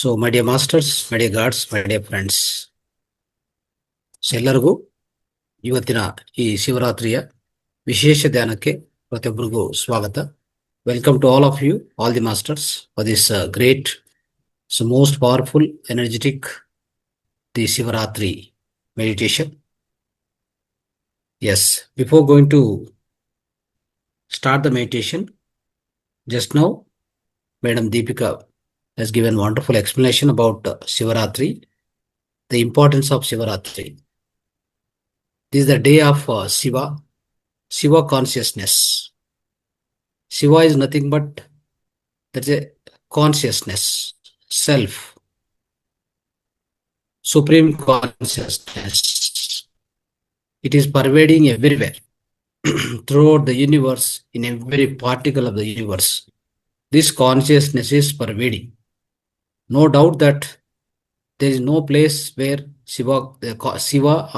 So, my dear masters, my dear gods, my dear friends, ಎಲ್ಲರಿಗೂ ಇವತ್ತಿನ ಈ ಶಿವರಾತ್ರಿಯ ವಿಶೇಷ ಧ್ಯಾನಕ್ಕೆ ಪ್ರತಿಯೊಬ್ಬರಿಗೂ ಸ್ವಾಗತ. Welcome to all of you, all the masters, for this great, so most powerful, energetic, the Shivaratri meditation. Yes, before going to start the meditation, just now, Madam Deepika has given wonderful explanation about Shivaratri, the importance of Shivaratri. This is the day of Shiva consciousness. Shiva is nothing but that's a consciousness, self, supreme consciousness. It is pervading everywhere, throughout the universe, in every particle of the universe. This consciousness is pervading. No doubt that there is no place where Shiva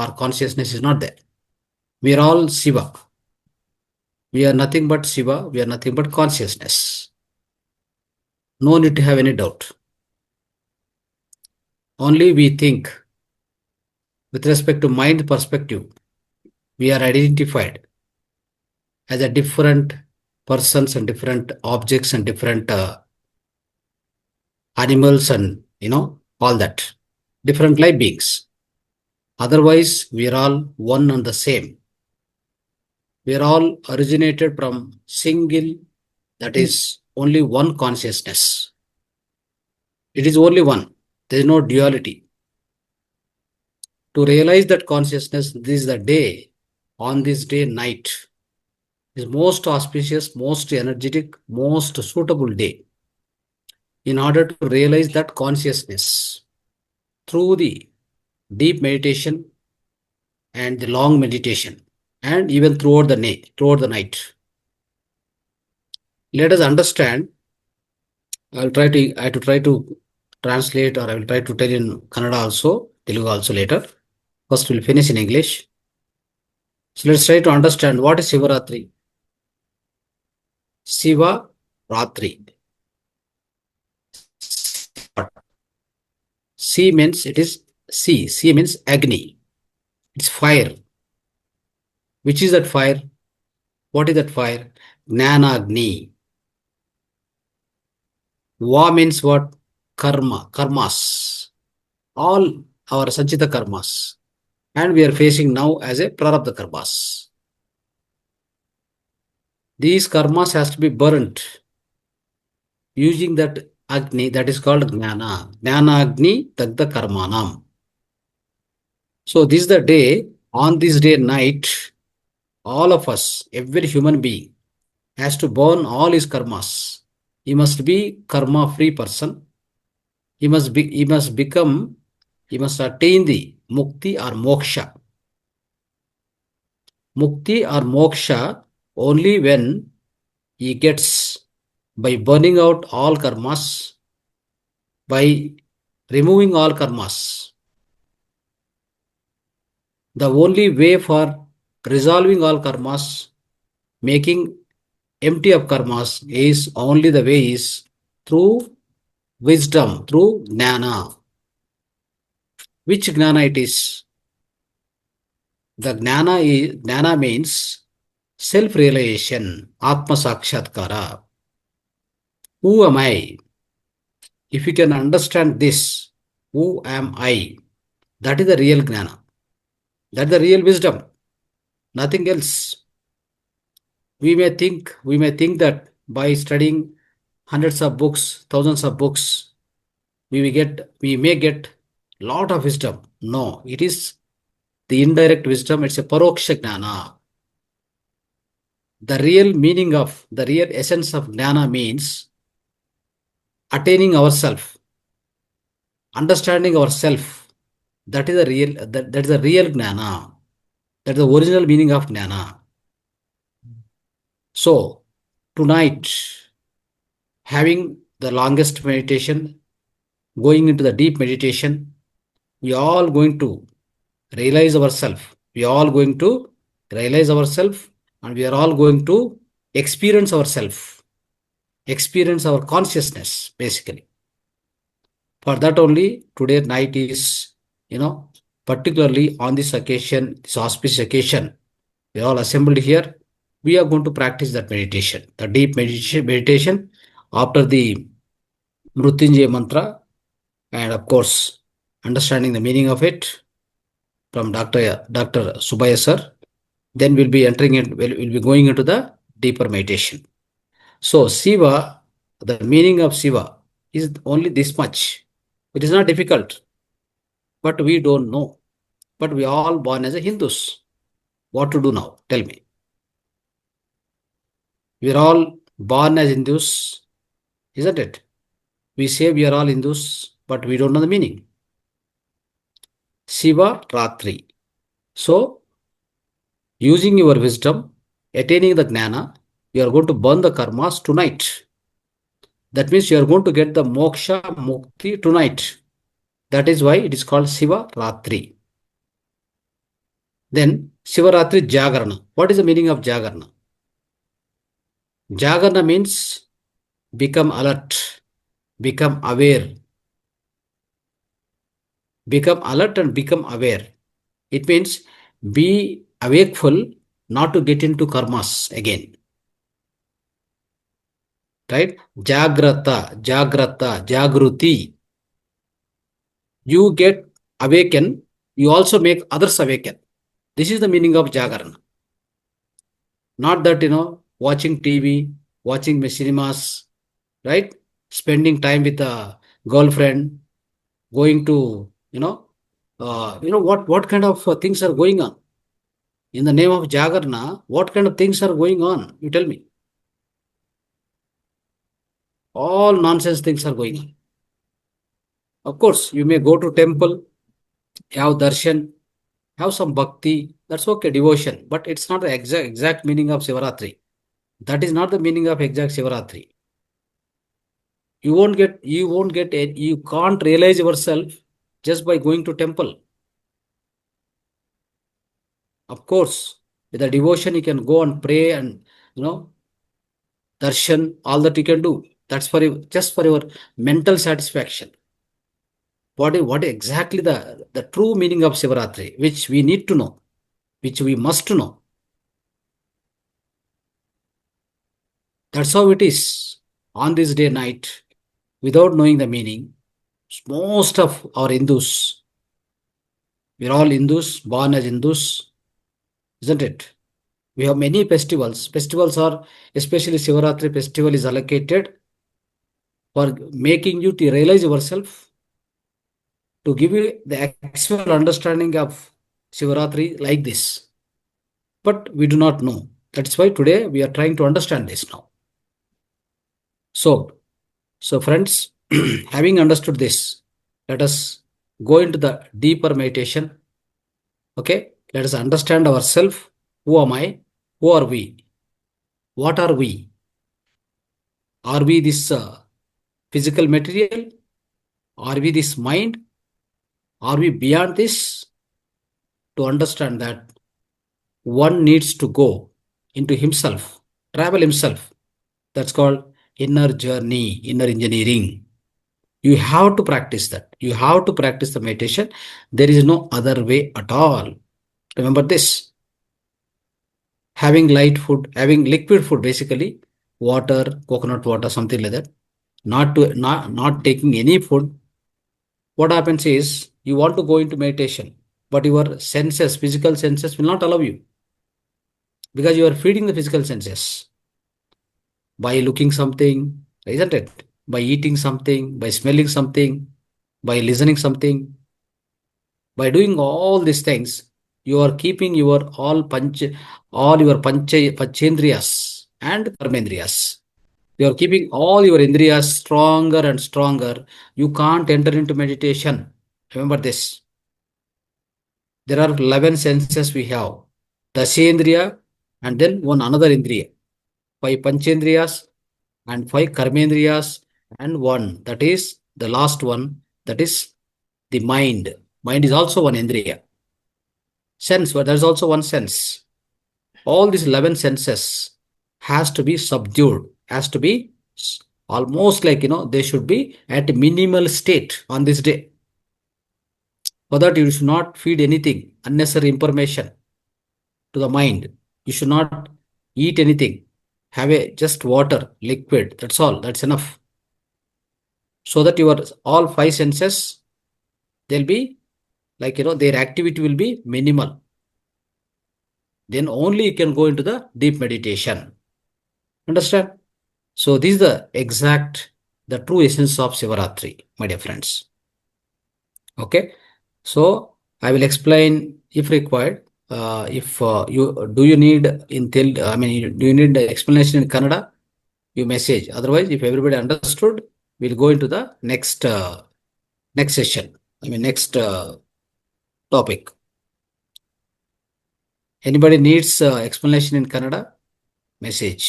or consciousness is not there. We are all Shiva. We are nothing but Shiva. We are nothing but consciousness. No need to have any doubt. Only we think with respect to mind perspective, we are identified as a different persons and different objects and different animals and all that, different life beings. Otherwise, we are all one and the same. We are all originated from single, that is only one consciousness. It is only one. There is no duality. To realize that consciousness, this is the day, on this day, night, is most auspicious, most energetic, most suitable day in order to realize that consciousness through the deep meditation and the long meditation, and even throughout the night. Let us understand. I will try to translate, or I will try to tell in Kannada also, Telugu also later. First, we'll finish in English. So let's try to understand what is Shivaratri. Shivaratri. C means it is C. C means Agni. It's fire. Which is that fire? What is that fire? Jnana Agni. Va means what? Karma. Karmas. All our Sanchita karmas. And we are facing now as a prarabdha karmas. These karmas has to be burnt using that Agni, that is called Jnana. Jnana Agni Dagda Karmanam. So this is the day, on this day night, all of us, every human being, has to burn all his karmas. He must be karma-free person. He must attain the mukti or moksha. Mukti or moksha only when he gets by burning out all karmas, by removing all karmas. The only way for resolving all karmas, making empty of karmas, is only the way is through wisdom, through Jnana. Which Jnana it is? The Jnana means self-realization, Atma Sakshatkara. Who am I? If you can understand this, who am I? That is the real Jnana. That is the real wisdom. Nothing else. We may think that by studying hundreds of books, thousands of books, we may get lot of wisdom. No, it is the indirect wisdom. It's a paroksha Jnana. The real meaning of, the real essence of Jnana means attaining ourself, understanding ourself. That is the real Jnana. That is the original meaning of Jnana. So, tonight, having the longest meditation, going into the deep meditation, we are all going to realize ourselves. We are all going to realize ourselves, and we are all going to experience ourselves, experience our consciousness, basically. For that only today night is, particularly on this occasion, this auspicious occasion, we are all assembled here. We are going to practice that meditation, the deep meditation after the Mrutyunjay mantra, and of course, understanding the meaning of it from Dr. Subaya sir. Then we'll be entering it, we'll be going into the deeper meditation. So, Shiva, the meaning of Shiva is only this much. It is not difficult, but we don't know. But we are all born as a Hindus. What to do now? Tell me. We are all born as Hindus, isn't it? We say we are all Hindus, but we don't know the meaning. Shivaratri. So, using your wisdom, attaining the Gnana, you are going to burn the karmas tonight. That means you are going to get the moksha mukti tonight. That is why it is called Shivaratri. Then Shivaratri Jagarana. What is the meaning of Jagarana? Jagarana means become alert, become aware, become alert and become aware. It means be awakeful, not to get into karmas again. Right? Jagrata, Jagrata, Jagruti. You get awaken, you also make others awaken. This is the meaning of Jagarana. Not that, watching TV, watching cinemas, right? Spending time with a girlfriend, going to, what kind of things are going on? In the name of Jagarna, what kind of things are going on? You tell me. All nonsense things are going on. Of course, you may go to temple, have darshan, have some bhakti. That's okay, devotion. But it's not the exact meaning of Shivaratri. That is not the meaning of exact Shivaratri. You can't realize yourself just by going to temple. Of course, with the devotion, you can go and pray and, darshan, all that you can do. That's for you, just for your mental satisfaction. What exactly the true meaning of Shivaratri, which we need to know, which we must know. That's how it is on this day night, without knowing the meaning. Most of our Hindus, we're all Hindus, born as Hindus, isn't it? We have many festivals. Festivals are, especially Shivaratri festival is allocated for making you to realize yourself, to give you the actual understanding of Shivaratri like this. But we do not know. That's why today we are trying to understand this now. So friends, having understood this, let us go into the deeper meditation. Okay, let us understand ourselves. Who am I? Who are we? What are we? Are we this physical material? Are we this mind? Are we beyond this? To understand that one needs to go into himself, travel himself. That's called inner journey, inner engineering. You have to practice that. You have to practice the meditation. There is no other way at all. Remember this. Having light food, having liquid food, basically water, coconut water, something like that. Not taking any food. What happens is you want to go into meditation, but your senses, physical senses, will not allow you, because you are feeding the physical senses by looking something, isn't it? By eating something, by smelling something, by listening something. By doing all these things, you are keeping your all your panchendriyas and karmendriyas. You are keeping all your indriyas stronger and stronger. You can't enter into meditation. Remember this. There are 11 senses we have. Dashendriya and then one another indriya. 5 panchendriyas and 5 karmendriyas and one. That is the last one. That is the mind. Mind is also one indriya. Sense, but there's also one sense. All these 11 senses has to be subdued, has to be almost like, they should be at minimal state on this day. For that, you should not feed anything, unnecessary information to the mind. You should not eat anything. Have a just water, liquid. That's all. That's enough. So that your all five senses, they'll be like, their activity will be minimal. Then only you can go into the deep meditation. Understand? So this is the true essence of Shivaratri, my dear friends. Okay. So I will explain if required. If you need do you need the explanation in Kannada? You message. Otherwise, if everybody understood, we'll go into the next session. Next topic. Anybody needs explanation in Kannada? Message.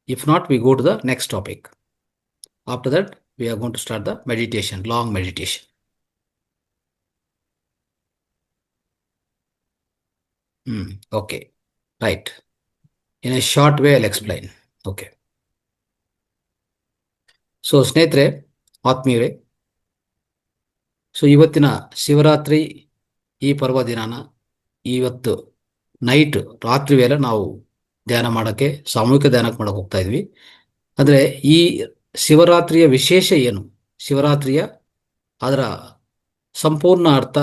If not, we go to the next topic. After that, we are going to start the meditation, long meditation. Okay. Right. In a short way, I'll explain. Okay. So ಸ್ನೇಹಿತರೆ, ಆತ್ಮೀಯರೇ, so ಇವತ್ತಿನ ಶಿವರಾತ್ರಿ ಈ ಪರ್ವ ದಿನಾನ ಇವತ್ತು night, ರಾತ್ರಿ ವೇಳೆ ನಾವು ಧ್ಯಾನ ಮಾಡೋಕ್ಕೆ, ಸಾಮೂಹಿಕ ಧ್ಯಾನಕ್ಕೆ ಮಾಡೋಕೆ ಹೋಗ್ತಾ ಇದ್ವಿ. ಅಂದರೆ ಈ ಶಿವರಾತ್ರಿಯ ವಿಶೇಷ ಏನು, ಶಿವರಾತ್ರಿಯ ಅದರ ಸಂಪೂರ್ಣ ಅರ್ಥ,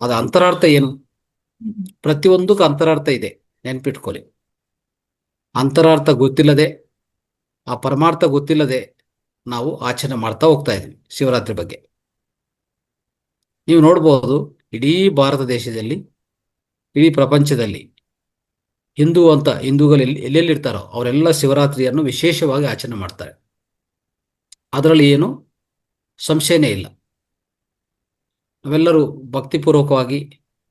ಅದರ ಅಂತರಾರ್ಥ ಏನು? ಪ್ರತಿಯೊಂದಕ್ಕೂ ಅಂತರಾರ್ಥ ಇದೆ, ನೆನ್ಪಿಟ್ಕೊಳ್ಳಿ. ಅಂತರಾರ್ಥ ಗೊತ್ತಿಲ್ಲದೆ, ಆ ಪರಮಾರ್ಥ ಗೊತ್ತಿಲ್ಲದೆ ನಾವು ಆಚರಣೆ ಮಾಡ್ತಾ ಹೋಗ್ತಾ ಇದ್ವಿ ಶಿವರಾತ್ರಿ ಬಗ್ಗೆ. ನೀವು ನೋಡ್ಬೋದು, ಇಡೀ ಭಾರತ ದೇಶದಲ್ಲಿ, ಇಡೀ ಪ್ರಪಂಚದಲ್ಲಿ ಹಿಂದೂಗಳು ಎಲ್ಲೆಲ್ಲಿರ್ತಾರೋ ಅವರೆಲ್ಲ ಶಿವರಾತ್ರಿಯನ್ನು ವಿಶೇಷವಾಗಿ ಆಚರಣೆ ಮಾಡ್ತಾರೆ. ಅದರಲ್ಲಿ ಏನು ಸಂಶಯನೇ ಇಲ್ಲ. ನಾವೆಲ್ಲರೂ ಭಕ್ತಿಪೂರ್ವಕವಾಗಿ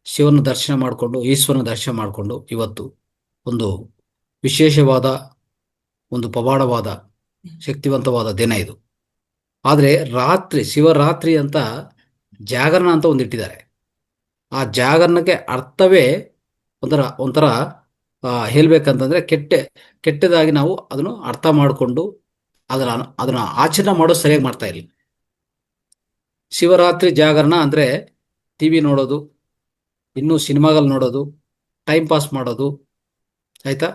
ಶಿವನ ದರ್ಶನ ಮಾಡಿಕೊಂಡು, ಈಶ್ವರನ ದರ್ಶನ ಮಾಡಿಕೊಂಡು ಇವತ್ತು ಒಂದು ವಿಶೇಷವಾದ, ಒಂದು ಪವಾಡವಾದ, ಶಕ್ತಿವಂತವಾದ ದಿನ ಇದು. ಆದರೆ ಶಿವರಾತ್ರಿ ಅಂತ ಜಾಗರಣ ಅಂತ ಒಂದು ಇಟ್ಟಿದ್ದಾರೆ. ಆ ಜಾಗರಣಕ್ಕೆ ಅರ್ಥವೇ ಒಂಥರ ಹೇಳ್ಬೇಕಂತಂದ್ರೆ ಕೆಟ್ಟದಾಗಿ ನಾವು ಅದನ್ನು ಅರ್ಥ ಮಾಡಿಕೊಂಡು ಅದನ್ನ ಆಚರಣೆ ಮಾಡೋದು ಸರಿಯಾಗಿ ಮಾಡ್ತಾ ಇಲ್ಲ. ಶಿವರಾತ್ರಿ ಜಾಗರಣ ಅಂದ್ರೆ ಟಿವಿ ನೋಡೋದು, ಇನ್ನೂ ಸಿನಿಮಾಗಳು ನೋಡೋದು, ಟೈಮ್ ಪಾಸ್ ಮಾಡೋದು, ಆಯ್ತಾ.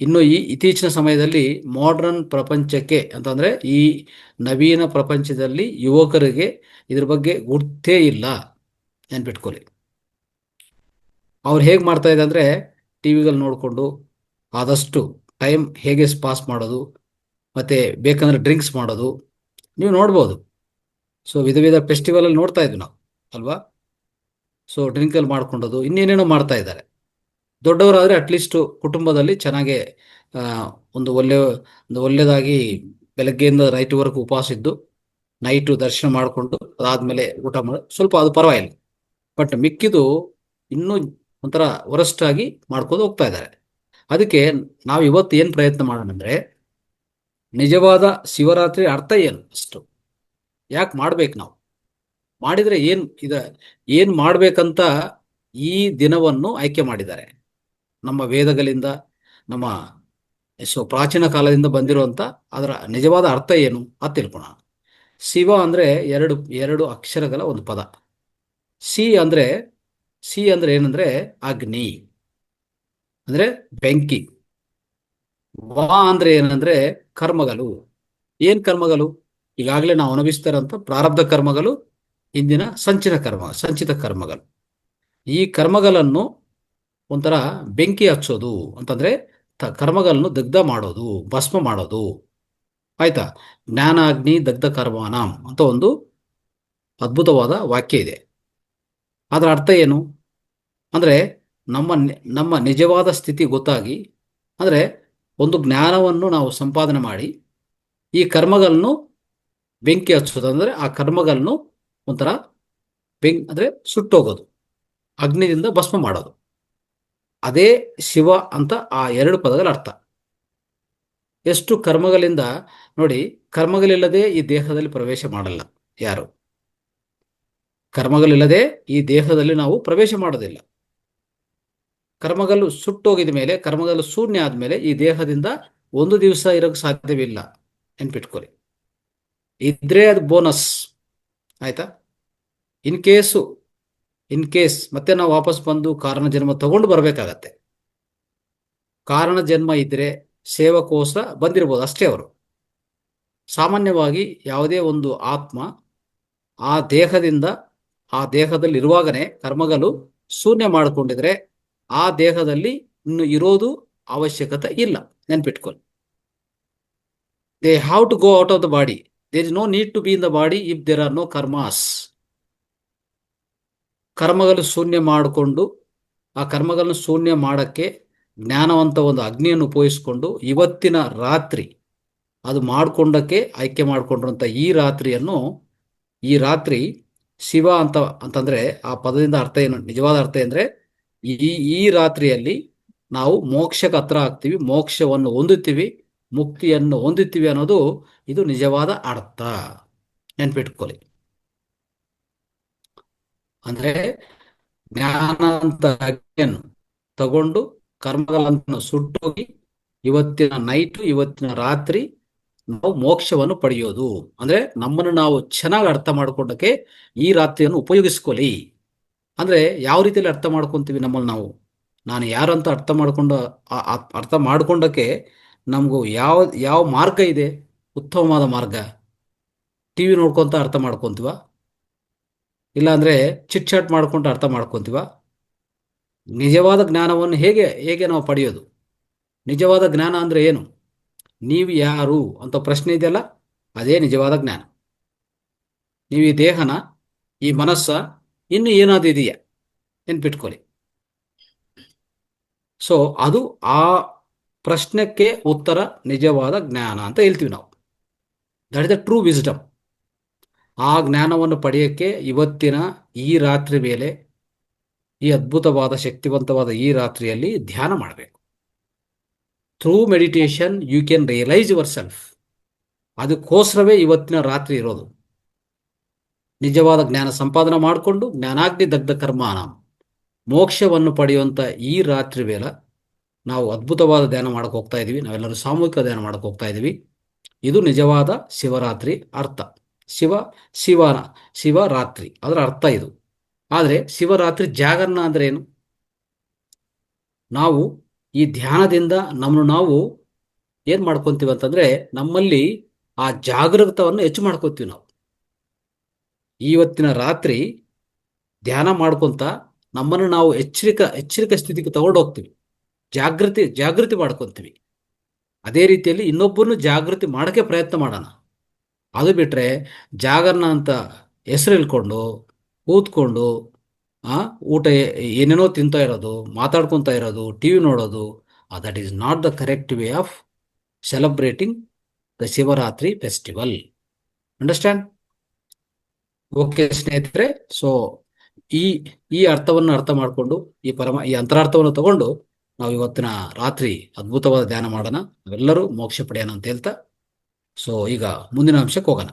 ಇನ್ನು ಈ ಇತ್ತೀಚಿನ ಸಮಯದಲ್ಲಿ ಮಾಡರ್ನ್ ಪ್ರಪಂಚಕ್ಕೆ ಅಂತಂದ್ರೆ ಈ ನವೀನ ಪ್ರಪಂಚದಲ್ಲಿ ಯುವಕರಿಗೆ ಇದ್ರ ಬಗ್ಗೆ ಗುರ್ತೇ ಇಲ್ಲ, ನೆನ್ಪಿಟ್ಕೊಳ್ಳಿ. ಅವ್ರು ಹೇಗೆ ಮಾಡ್ತಾ ಇದೆ ಅಂದರೆ ಟಿವಿಗಳು ನೋಡಿಕೊಂಡು ಆದಷ್ಟು ಟೈಮ್ ಹೇಗೆ ಪಾಸ್ ಮಾಡೋದು, ಮತ್ತು ಬೇಕಂದ್ರೆ ಡ್ರಿಂಕ್ಸ್ ಮಾಡೋದು ನೀವು ನೋಡ್ಬೋದು. ಸೊ ವಿಧ ಫೆಸ್ಟಿವಲಲ್ಲಿ ನೋಡ್ತಾ ಇದ್ವಿ ನಾವು, ಅಲ್ವಾ. ಸೊ ಡ್ರಿಂಕಲ್ಲಿ ಮಾಡ್ಕೊಂಡೋದು, ಇನ್ನೇನೇನೋ ಮಾಡ್ತಾ ಇದ್ದಾರೆ. ದೊಡ್ಡವರಾದರೆ ಅಟ್ಲೀಸ್ಟು ಕುಟುಂಬದಲ್ಲಿ ಚೆನ್ನಾಗೆ ಒಂದು ಒಳ್ಳೆಯದಾಗಿ ಬೆಳಗ್ಗೆಯಿಂದ ನೈಟ್ವರೆಗೂ ಉಪವಾಸ ಇದ್ದು ನೈಟು ದರ್ಶನ ಮಾಡಿಕೊಂಡು ಅದಾದಮೇಲೆ ಊಟ ಮಾಡಿ ಸ್ವಲ್ಪ ಅದು ಪರವಾಗಿಲ್ಲ. ಬಟ್ ಮಿಕ್ಕಿದು ಇನ್ನೂ ಒಂಥರ ವರಸ್ಟಾಗಿ ಮಾಡ್ಕೊಂಡು ಹೋಗ್ತಾ ಇದ್ದಾರೆ. ಅದಕ್ಕೆ ನಾವು ಇವತ್ತು ಏನು ಪ್ರಯತ್ನ ಮಾಡೋಣ ಅಂದರೆ, ನಿಜವಾದ ಶಿವರಾತ್ರಿ ಅರ್ಥ ಏನು, ಅಷ್ಟು ಯಾಕೆ ಮಾಡ್ಬೇಕು, ನಾವು ಮಾಡಿದರೆ ಏನು ಮಾಡ್ಬೇಕಂತ ಈ ದಿನವನ್ನು ಆಯ್ಕೆ ಮಾಡಿದ್ದಾರೆ. ನಮ್ಮ ವೇದಗಳಿಂದ, ನಮ್ಮ ಪ್ರಾಚೀನ ಕಾಲದಿಂದ ಬಂದಿರುವಂಥ ಅದರ ನಿಜವಾದ ಅರ್ಥ ಏನು ಅದು ತಿಳ್ಕೊಳ್ಳೋಣ. ಶಿವ ಅಂದರೆ ಎರಡು ಅಕ್ಷರಗಳ ಒಂದು ಪದ. ಸಿ ಅಂದರೆ ಏನಂದ್ರೆ ಅಗ್ನಿ, ಅಂದ್ರೆ ಬೆಂಕಿ. ವಾ ಅಂದ್ರೆ ಏನಂದ್ರೆ ಕರ್ಮಗಳು. ಏನ್ ಕರ್ಮಗಳು? ಈಗಾಗಲೇ ನಾವು ಅನುಭವಿಸ್ತಾರಂತ ಪ್ರಾರಬ್ಧ ಕರ್ಮಗಳು, ಇಂದಿನ ಸಂಚಿತ ಕರ್ಮಗಳು. ಈ ಕರ್ಮಗಳನ್ನು ಒಂಥರ ಬೆಂಕಿ ಹಚ್ಚೋದು ಅಂತಂದ್ರೆ ಕರ್ಮಗಳನ್ನು ದಗ್ಧ ಮಾಡೋದು, ಭಸ್ಮ ಮಾಡೋದು, ಆಯ್ತಾ. ಜ್ಞಾನಾಗ್ನಿ ದಗ್ಧ ಕರ್ಮಾನಾಂ ಅಂತ ಒಂದು ಅದ್ಭುತವಾದ ವಾಕ್ಯ ಇದೆ. ಅದರ ಅರ್ಥ ಏನು ಅಂದ್ರೆ, ನಮ್ಮ ನಿಜವಾದ ಸ್ಥಿತಿ ಗೊತ್ತಾಗಿ, ಅಂದ್ರೆ ಒಂದು ಜ್ಞಾನವನ್ನು ನಾವು ಸಂಪಾದನೆ ಮಾಡಿ ಈ ಕರ್ಮಗಳನ್ನು ಬೆಂಕಿ ಹಚ್ಚೋದು, ಅಂದ್ರೆ ಆ ಕರ್ಮಗಳನ್ನು ಒಂಥರ ಅಂದ್ರೆ ಸುಟ್ಟೋಗೋದು, ಅಗ್ನಿದಿಂದ ಭಸ್ಮ ಮಾಡೋದು. ಅದೇ ಶಿವ ಅಂತ ಆ ಎರಡು ಪದಗಳ ಅರ್ಥ. ಎಷ್ಟು ಕರ್ಮಗಳಿಂದ ನೋಡಿ, ಕರ್ಮಗಳಿಲ್ಲದೆ ಈ ದೇಹದಲ್ಲಿ ಪ್ರವೇಶ ಮಾಡಲ್ಲ ಯಾರು. ಕರ್ಮಗಳಿಲ್ಲದೆ ಈ ದೇಹದಲ್ಲಿ ನಾವು ಪ್ರವೇಶ ಮಾಡೋದಿಲ್ಲ. ಕರ್ಮಗಳು ಸುಟ್ಟೋಗಿದ ಮೇಲೆ, ಕರ್ಮಗಳು ಶೂನ್ಯ ಆದ್ಮೇಲೆ ಈ ದೇಹದಿಂದ ಒಂದು ದಿವಸ ಇರೋಕ್ಕೆ ಸಾಧ್ಯವಿಲ್ಲ, ನೆನ್ಪಿಟ್ಕೊಳ್ಳಿ. ಇದ್ರೆ ಅದು ಬೋನಸ್, ಆಯ್ತಾ. ಇನ್ ಕೇಸು ಇನ್ ಕೇಸ್ ಮತ್ತೆ ನಾವು ವಾಪಸ್ ಬಂದು ಕಾರಣ ಜನ್ಮ ತಗೊಂಡು ಬರಬೇಕಾಗತ್ತೆ. ಕಾರಣ ಜನ್ಮ ಇದ್ರೆ ಸೇವಕೋಸ್ಕರ ಬಂದಿರ್ಬೋದು ಅಷ್ಟೇ ಅವರು. ಸಾಮಾನ್ಯವಾಗಿ ಯಾವುದೇ ಒಂದು ಆತ್ಮ ಆ ದೇಹದಿಂದ ಆ ದೇಹದಲ್ಲಿ ಇರುವಾಗನೇ ಕರ್ಮಗಳು ಶೂನ್ಯ ಮಾಡಿಕೊಂಡಿದ್ರೆ ಆ ದೇಹದಲ್ಲಿ ಇನ್ನು ಇರೋದು ಅವಶ್ಯಕತೆ ಇಲ್ಲ, ನೆನ್ಪಿಟ್ಕೊಳ್ಳಿ. They have to go out of the body. There is no need to be in the body if there are no karmas. ಕರ್ಮಗಳು ಶೂನ್ಯ ಮಾಡಿಕೊಂಡು ಆ ಕರ್ಮಗಳನ್ನು ಶೂನ್ಯ ಮಾಡಕ್ಕೆ ಜ್ಞಾನವಂತ ಒಂದು ಅಗ್ನಿಯನ್ನು ಉಪಯೋಗಿಸಿಕೊಂಡು ಇವತ್ತಿನ ರಾತ್ರಿ ಅದು ಮಾಡಿಕೊಂಡಕ್ಕೆ ಆಯ್ಕೆ ಮಾಡಿಕೊಂಡ್ರಂಥ ಈ ರಾತ್ರಿ ಶಿವ ಅಂತಂದ್ರೆ ಆ ಪದದಿಂದ ಅರ್ಥ ಏನು, ನಿಜವಾದ ಅರ್ಥ ಅಂದ್ರೆ ಈ ರಾತ್ರಿಯಲ್ಲಿ ನಾವು ಮೋಕ್ಷಕ್ಕೆ ಹತ್ರ ಆಗ್ತೀವಿ, ಮೋಕ್ಷವನ್ನು ಹೊಂದುತ್ತೀವಿ, ಮುಕ್ತಿಯನ್ನು ಹೊಂದುತ್ತೀವಿ ಅನ್ನೋದು ಇದು ನಿಜವಾದ ಅರ್ಥ, ನೆನ್ಪಿಟ್ಕೊಳ್ಳಿ. ಅಂದ್ರೆ ಜ್ಞಾನ ಅಂತ ಅಗ್ನಿಯನ್ನು ತಗೊಂಡು ಕರ್ಮಗಳನ್ನು ಸುಟ್ಟೋಗಿ ಇವತ್ತಿನ ರಾತ್ರಿ ನಾವು ಮೋಕ್ಷವನ್ನು ಪಡೆಯೋದು. ಅಂದ್ರೆ ನಮ್ಮನ್ನು ನಾವು ಚೆನ್ನಾಗಿ ಅರ್ಥ ಮಾಡ್ಕೊಂಡಕ್ಕೆ ಈ ರಾತ್ರಿಯನ್ನು ಉಪಯೋಗಿಸ್ಕೊಳ್ಳಿ. ಅಂದ್ರೆ ಯಾವ ರೀತಿಯಲ್ಲಿ ಅರ್ಥ ಮಾಡ್ಕೊಂತೀವಿ ನಮ್ಮನ್ನು ನಾವು, ನಾನು ಯಾರು ಅಂತ ಅರ್ಥ ಮಾಡ್ಕೊಂಡಕ್ಕೆ ನಮಗೂ ಯಾವ ಮಾರ್ಗ ಇದೆ, ಉತ್ತಮವಾದ ಮಾರ್ಗ. ಟಿವಿ ನೋಡ್ಕೊಂತ ಅರ್ಥ ಮಾಡ್ಕೊಂತೀವ, ಇಲ್ಲಾಂದ್ರೆ ಚಿಟ್ ಚಾಟ್ ಮಾಡ್ಕೊಂಡು ಅರ್ಥ ಮಾಡ್ಕೊಂತೀವ. ನಿಜವಾದ ಜ್ಞಾನವನ್ನು ಹೇಗೆ ನಾವು ಪಡೆಯೋದು? ನಿಜವಾದ ಜ್ಞಾನ ಅಂದ್ರೆ ಏನು? ನೀವು ಯಾರು ಅಂತ ಪ್ರಶ್ನೆ ಇದೆಯಲ್ಲ, ಅದೇ ನಿಜವಾದ ಜ್ಞಾನ. ನೀವು ಈ ದೇಹನ, ಈ ಮನಸ್ಸ, ಇನ್ನು ಏನಾದ್ರು ಇದೆಯಾ, ನೆನ್ಪಿಟ್ಕೊಳ್ಳಿ. ಸೊ ಅದು ಆ ಪ್ರಶ್ನೆಗೆ ಉತ್ತರ ನಿಜವಾದ ಜ್ಞಾನ ಅಂತ ಹೇಳ್ತೀವಿ ನಾವು. That is the true wisdom. ಆ ಜ್ಞಾನವನ್ನು ಪಡೆಯೋಕ್ಕೆ ಇವತ್ತಿನ ಈ ರಾತ್ರಿ ವೇಳೆ, ಈ ಅದ್ಭುತವಾದ ಶಕ್ತಿವಂತವಾದ ಈ ರಾತ್ರಿಯಲ್ಲಿ ಧ್ಯಾನ ಮಾಡಬೇಕು. Through meditation you can realise your self. ಅದಕ್ಕೋಸ್ಕರವೇ ಇವತ್ತಿನ ರಾತ್ರಿ ಇರೋದು. ನಿಜವಾದ ಜ್ಞಾನ ಸಂಪಾದನೆ ಮಾಡಿಕೊಂಡು ಜ್ಞಾನಾಗ್ನಿ ದಗ್ಧ ಕರ್ಮಾನ ಮೋಕ್ಷವನ್ನು ಪಡೆಯುವಂಥ ಈ ರಾತ್ರಿ ವೇಳೆ ನಾವು ಅದ್ಭುತವಾದ ಧ್ಯಾನ ಮಾಡಕ್ಕೆ ಹೋಗ್ತಾ ಇದ್ದೀವಿ. ನಾವೆಲ್ಲರೂ ಸಾಮೂಹಿಕ ಧ್ಯಾನ ಮಾಡಕ್ಕೆ ಹೋಗ್ತಾ ಇದ್ದೀವಿ. ಇದು ನಿಜವಾದ ಶಿವರಾತ್ರಿ ಅರ್ಥ. ಶಿವರಾತ್ರಿ ಅದರ ಅರ್ಥ ಇದು. ಆದರೆ ಶಿವರಾತ್ರಿ ಜಾಗರಣ ಅಂದ್ರೆ ಏನು? ನಾವು ಈ ಧ್ಯಾನದಿಂದ ನಮ್ಮನ್ನು ನಾವು ಏನು ಮಾಡ್ಕೊತೀವಿ ಅಂತಂದ್ರೆ, ನಮ್ಮಲ್ಲಿ ಆ ಜಾಗೃತವನ್ನು ಹೆಚ್ಚು ಮಾಡ್ಕೊತೀವಿ ನಾವು. ಇವತ್ತಿನ ರಾತ್ರಿ ಧ್ಯಾನ ಮಾಡ್ಕೊತ ನಮ್ಮನ್ನು ನಾವು ಎಚ್ಚರಿಕೆ ಸ್ಥಿತಿಗೆ ತಗೊಂಡು ಹೋಗ್ತೀವಿ, ಜಾಗೃತಿ ಮಾಡ್ಕೊತೀವಿ. ಅದೇ ರೀತಿಯಲ್ಲಿ ಇನ್ನೊಬ್ಬರನ್ನು ಜಾಗೃತಿ ಮಾಡೋಕ್ಕೆ ಪ್ರಯತ್ನ ಮಾಡೋಣ. ಅದು ಬಿಟ್ಟರೆ ಜಾಗರಣ ಅಂತ ಹೆಸರು ಹೇಳ್ಕೊಂಡು ಕೂತ್ಕೊಂಡು ಊಟ ಏನೇನೋ ತಿಂತಾ ಇರೋದು, ಮಾತಾಡ್ಕೊತಾ ಇರೋದು, ಟಿ ವಿ ನೋಡೋದು, that is not the correct way of celebrating the Shivaratri festival. Understand? Okay ಸ್ನೇಹಿತರೆ. ಸೊ ಈ ಅರ್ಥವನ್ನು ಅರ್ಥ ಮಾಡಿಕೊಂಡು ಈ ಅಂತರಾರ್ಥವನ್ನು ತಗೊಂಡು ನಾವು ಇವತ್ತಿನ ರಾತ್ರಿ ಅದ್ಭುತವಾದ ಧ್ಯಾನ ಮಾಡೋಣ, ನಾವೆಲ್ಲರೂ ಮೋಕ್ಷ ಪಡೆಯೋಣ ಅಂತ ಹೇಳ್ತಾ, ಸೊ ಈಗ ಮುಂದಿನ ಅಂಶಕ್ಕೆ ಹೋಗೋಣ.